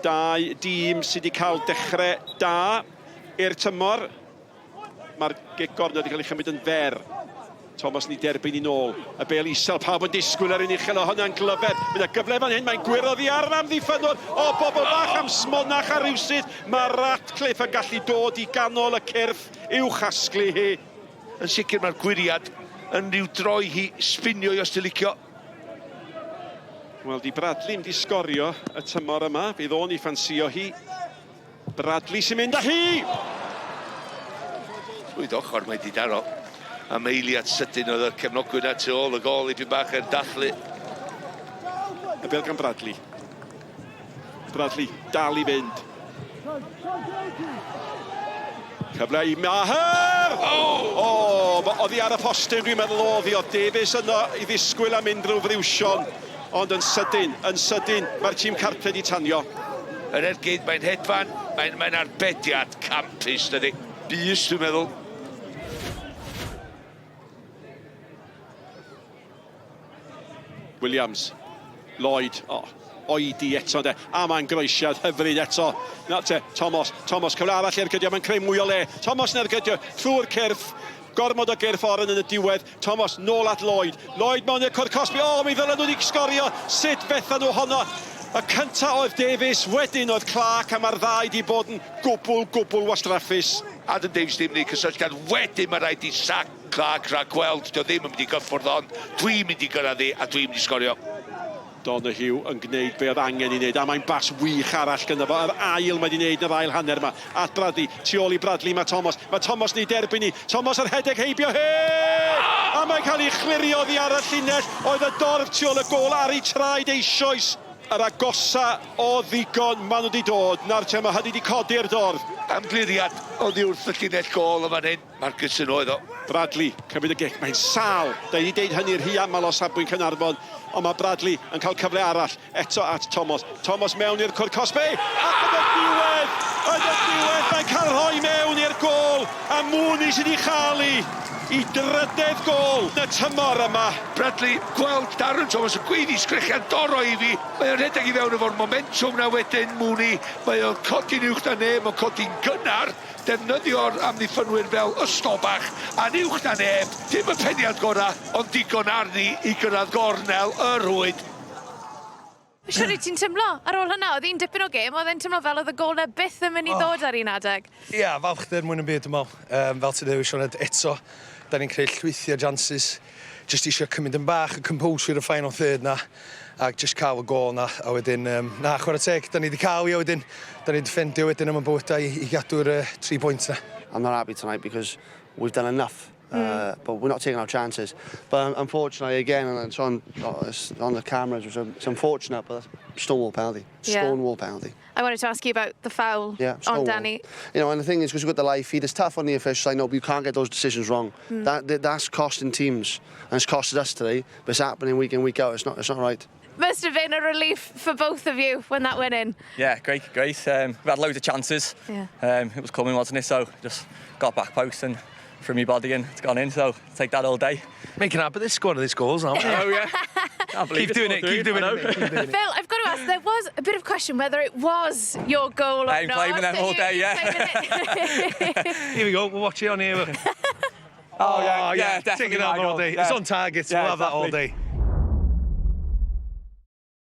Dau dîm sydd wedi cael dechrau da i'r tymor. Mae'r gic gornel wedi cael ei chymryd yn fer. Thomas ni derbyn i nôl. Y bel isel, pawb yn disgwyl ar un uchel o hwnna'n glyfed. Mae'n gyfle fan hyn, mae'n gwiroddi arna am ddiffynwr. O, bobl bach am smonach a rywsyd. Mae Ratcliffe yn gallu dod i ganol y cyrff i'w chasglu hi. Yn sicr mae'r gwiriad yn rhyw droi hi sbinio i os ti'n licio. Wel, di Bradley yn di sgorio y tymor yma. Bydd o'n i ffansio hi. Bradley sy'n mynd â hi! Rwy'n ochr mae di daro. Am eiliad sydyn oedd y cefnogwyr at ôl y gol i byd bach yn dathlu. Y bel gan Bradley. Bradley dal i fynd. Cyfle i Maher! Oedd hi ar y postyn, dwi'n meddwl oedd hi. Oedd Davies yno i ddisgwyl am unrhyw friwsion. Ond yn sydyn, mae'r tîm Carped i tanio. Yr ergyd, mae'n hedfan, mae'n arbediad campus, dydy. Bus, dwi'n meddwl. Williams, Lloyd, oedi eto de, a mae'n groesiad hyfryd eto. Na te, Thomas, cyfle arall i'r gydio, mae'n creu mwy o le. Thomas na'r gydio, trwy'r cyrff, gormod o gyrff oren yn y diwedd. Thomas, nôl at Lloyd. Lloyd mewn i'r cwrt Cosby, mi ddylen nhw wedi sgorio. Sut fethan nhw honno? Y cynta oedd Davies, wedyn oedd Clark, a mae'r ddau wedi bod yn gwbl wastraffus. Adam Davies ddim wedi cysylltiad, wedyn mae rhaid i sac Clark rhaid gweld, dio ddim yn mynd i gyffwrdd on, dwi'n mynd i gyrraedd i a dwi'n mynd i sgorio. Donahue yn gwneud be oedd angen i wneud, a mae'n bas wych arall gyda fo. Yr ail mae wedi wneud yn yr ail hanner yma. At Bradley, tu ôl i Bradley, mae Thomas. Mae Thomas ni derbyn ni. Thomas yr hedeg heibio, A mae'n cael ei chlirio ddi ar y llinell. Oedd y dorf tu ôl y gol ar ei traed eisoes. Yr agosa o ddigon maen nhw wedi dod. Nawr te, mae hynny wedi codi'r dorf. Amgliriad oddi wrth y llinell gol yma hyn. Marcusson oedd o. Bradley, cymryd y gic, mae'n sal. Da i wedi deud hynny'r rhy aml o safbwynt Caernarfon. Ond mae Bradley yn cael cyfle arall eto at Thomas. Thomas mewn i'r cwrt Cosby. Ac yn y diwedd, mae'n cael rhoi mewn i'r gol. A Mooney sydd wedi chael i drydedd gol y tymor yma. Bradley, gweld Darren Thomas yn gweiddi sgrechian doro i fi. Mae o'n rhedeg i fewn efo'r momentum na wedyn Mooney. Mae o'n codi'n uwch na neb, mae'n codi'n gynnar. Defnyddio'r amddiffynwyr fel ystobach a'n uwch na neb. Dim y peniad gorau, ond digon arni i gyrraedd gornel y rwyd. Siwr ti'n tymlo ar ôl hynna? Oedd hi'n dipyn o gêm, oedd e'n tymlo fel oedd y golau byth yn mynd i ddod ar un adeg. Ia, falchder mwyn yn byd ymol. Fel ti ddewis Sioned, eto, da ni'n creu llwythiau chances. Just eisiau cymryd yn bach, y composure y final third na, ac just cael y gol na, a wedyn, na, chwarae teg, da ni wedi cael i, a wedyn, da ni defendio wedyn yma'n bywydau i gadw'r 3 points na. I'm not happy tonight because we've done enough. But we're not taking our chances. But unfortunately, again, and it's on the cameras, which it's unfortunate, but that's Stonewall penalty. Stonewall penalty. I wanted to ask you about the foul on Danny. You know, and the thing is, because we've got the live feed, it's tough on the officials, I know, but you can't get those decisions wrong. That's costing teams, and it's costed us today, but it's happening week in, week out. It's not right. Must have been a relief for both of you when that went in. Yeah, great. We had loads of chances. Yeah. It was coming, wasn't it? So just got back post and threw my body and it's gone in, so take that all day. Making up at this squad of these goals, aren't we? Oh, yeah. Keep doing it. Phil, I've got to ask, there was a bit of question whether it was your goal or not. I'm claiming them all day, yeah. Here we go, we'll watch it on here. Yeah, definitely. Taking that all day. Yeah. It's on target, so we'll have that all day.